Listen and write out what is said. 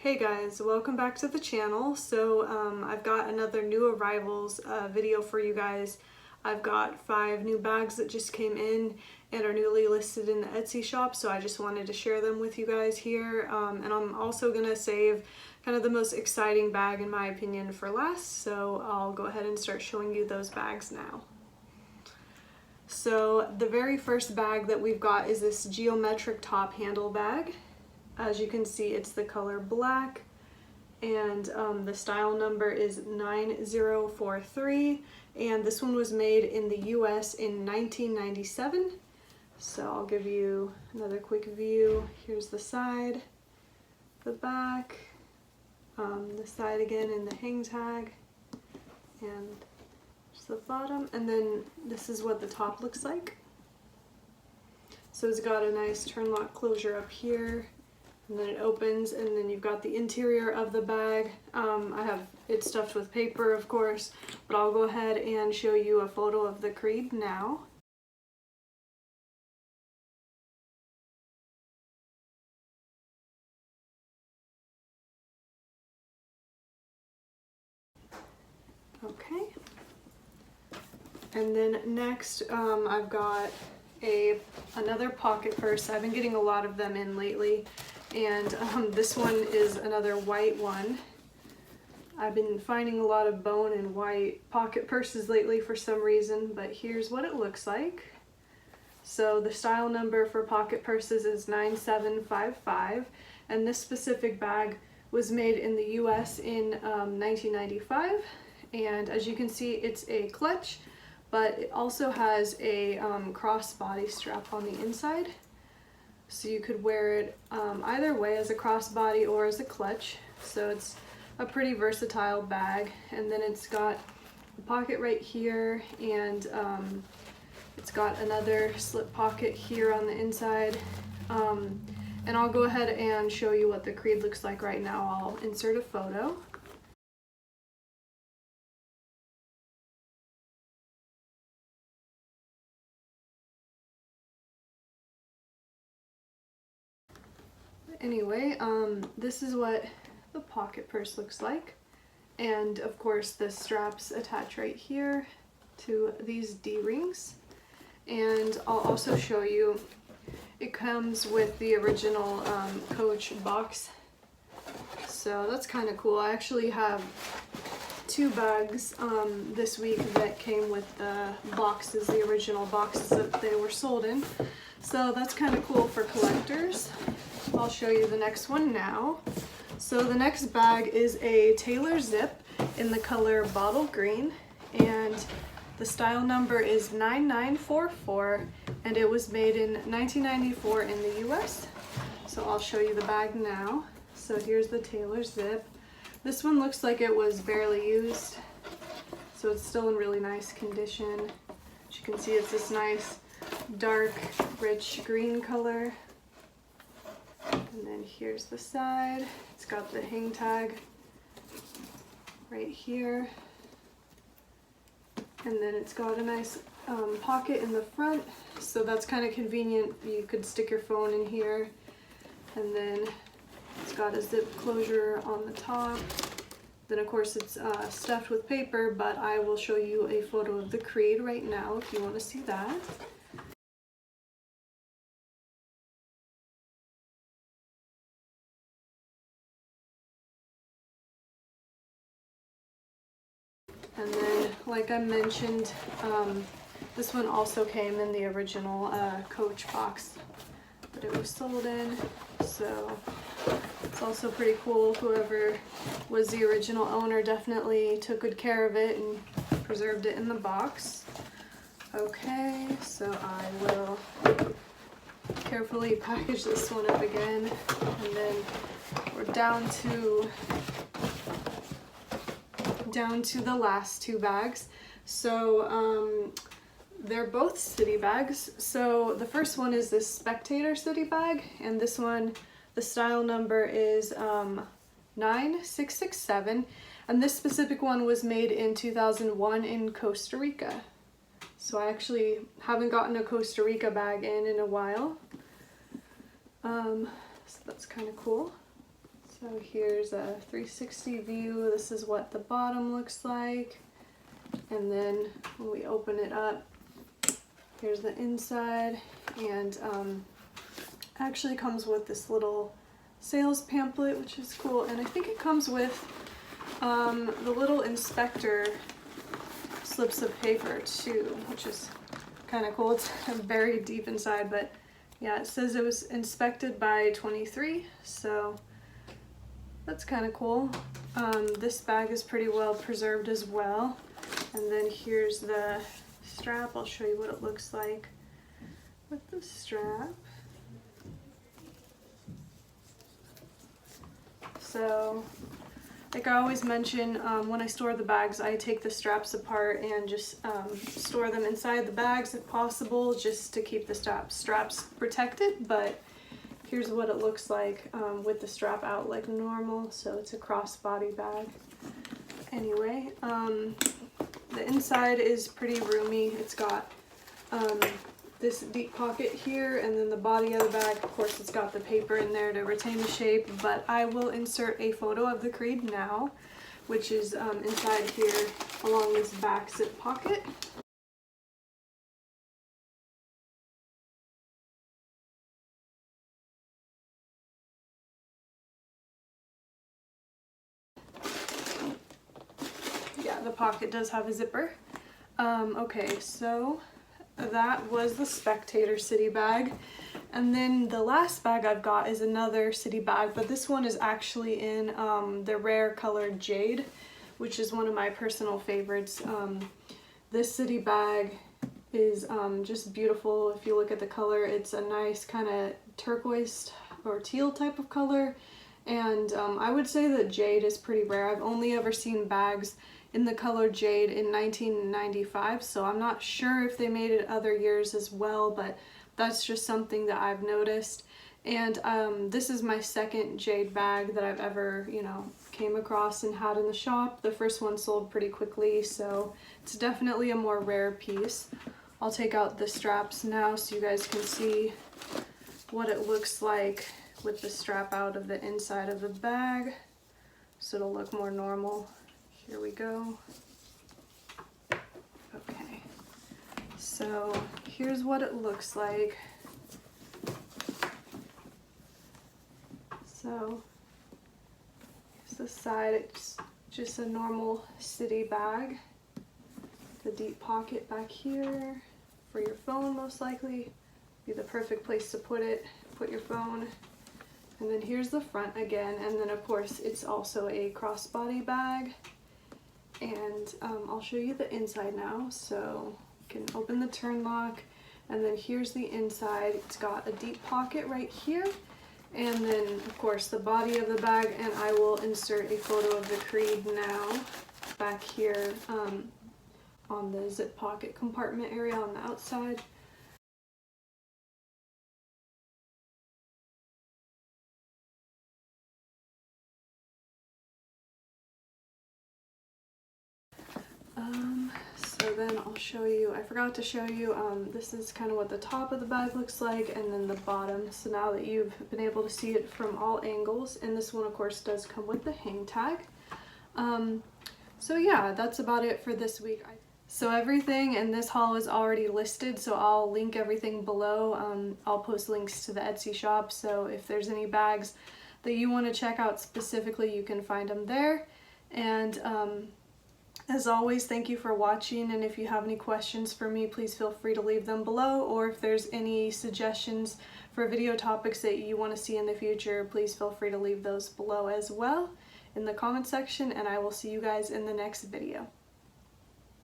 Hey guys, welcome back to the channel. I've got another new arrivals video for you guys. I've got 5 new bags that just came in and are newly listed in the Etsy shop, so I just wanted to share them with you guys here. And I'm also gonna save kind of the most exciting bag in my opinion for last, so I'll go ahead and start showing you those bags now. So the very first bag that we've got is this geometric top handle bag. As you can see, it's the color black, and the style number is 9043, and this one was made in the US in 1997. So I'll give you another quick view. Here's the side, the back, the side again in the hang tag, and just the bottom, and then this is what the top looks like. So it's got a nice turn lock closure up here, and then it opens, and then you've got the interior of the bag. I have it stuffed with paper, of course, but I'll go ahead and show you a photo of the creed now. Okay. And then next, I've got another pocket purse. I've been getting a lot of them in lately. And this one is another white one. I've been finding a lot of bone and white pocket purses lately for some reason, but here's what it looks like. So the style number for pocket purses is 9755, and this specific bag was made in the US in 1995. And as you can see, it's a clutch, but it also has a crossbody strap on the inside. So you could wear it either way, as a crossbody or as a clutch. So it's a pretty versatile bag. And then it's got a pocket right here, and it's got another slip pocket here on the inside. And I'll go ahead and show you what the creed looks like right now. I'll insert a photo. Anyway, this is what the pocket purse looks like, and of course the straps attach right here to these D-rings. And I'll also show you, it comes with the original Coach box, so that's kind of cool. I actually have 2 bags this week that came with the boxes, the original boxes that they were sold in, so that's kind of cool for collectors. I'll show you the next one now. So the next bag is a Tailor zip in the color bottle green, and the style number is 9944, and it was made in 1994 in the US. So I'll show you the bag now. So here's the Tailor zip. This one looks like it was barely used, so it's still in really nice condition. As you can see, it's this nice dark rich green color. And then here's the side. It's got the hang tag right here. And then it's got a nice pocket in the front, so that's kind of convenient. You could stick your phone in here. And then it's got a zip closure on the top. Then of course it's stuffed with paper, but I will show you a photo of the creed right now if you want to see that. And then, like I mentioned, this one also came in the original Coach box that it was sold in, so it's also pretty cool. Whoever was the original owner definitely took good care of it and preserved it in the box. Okay, so I will carefully package this one up again, and then we're down to the last 2 bags. So they're both city bags. So the first one is this Spectator city bag, and this one, the style number is 9667, and this specific one was made in 2001 in Costa Rica. So I actually haven't gotten a Costa Rica bag in a while, so that's kind of cool. So here's a 360 view. This is what the bottom looks like. And then when we open it up, here's the inside. And actually comes with this little sales pamphlet, which is cool. And I think it comes with the little inspector slips of paper too, which is kind of cool. It's buried deep inside, but yeah, it says it was inspected by 23, so that's kind of cool. This bag is pretty well preserved as well. And then here's the strap. I'll show you what it looks like with the strap. So, like I always mention, when I store the bags, I take the straps apart and just store them inside the bags if possible, just to keep the straps protected. But here's what it looks like with the strap out like normal. So it's a crossbody bag. Anyway, the inside is pretty roomy. It's got this deep pocket here, and then the body of the bag, of course, it's got the paper in there to retain the shape, but I will insert a photo of the creed now, which is inside here along this back zip pocket. Yeah, the pocket does have a zipper. Okay, so that was the Spectator City Bag. And then the last bag I've got is another City Bag, but this one is actually in the rare color Jade, which is one of my personal favorites. This City Bag is just beautiful. If you look at the color, it's a nice kind of turquoise or teal type of color. And I would say that Jade is pretty rare. I've only ever seen bags in the color Jade in 1995, so I'm not sure if they made it other years as well, but that's just something that I've noticed. And this is my second Jade bag that I've ever, came across and had in the shop. The first one sold pretty quickly, so it's definitely a more rare piece. I'll take out the straps now so you guys can see what it looks like with the strap out of the inside of the bag, so it'll look more normal. Here we go. Okay, so here's what it looks like. So here's the side. It's just a normal city bag. The deep pocket back here for your phone, most likely be the perfect place to put it. Put your phone. And then here's the front again, and then of course it's also a crossbody bag. And I'll show you the inside now. So you can open the turn lock, and then here's the inside. It's got a deep pocket right here, and then of course the body of the bag, and I will insert a photo of the creed now back here on the zip pocket compartment area on the outside. So then I'll show you, I forgot to show you, this is kind of what the top of the bag looks like, and then the bottom. So now that you've been able to see it from all angles, and this one of course does come with the hang tag. So yeah, that's about it for this week. So everything in this haul is already listed, so I'll link everything below. I'll post links to the Etsy shop, so if there's any bags that you want to check out specifically, you can find them there. And as always, thank you for watching, and if you have any questions for me, please feel free to leave them below, or if there's any suggestions for video topics that you want to see in the future, please feel free to leave those below as well in the comment section, and I will see you guys in the next video.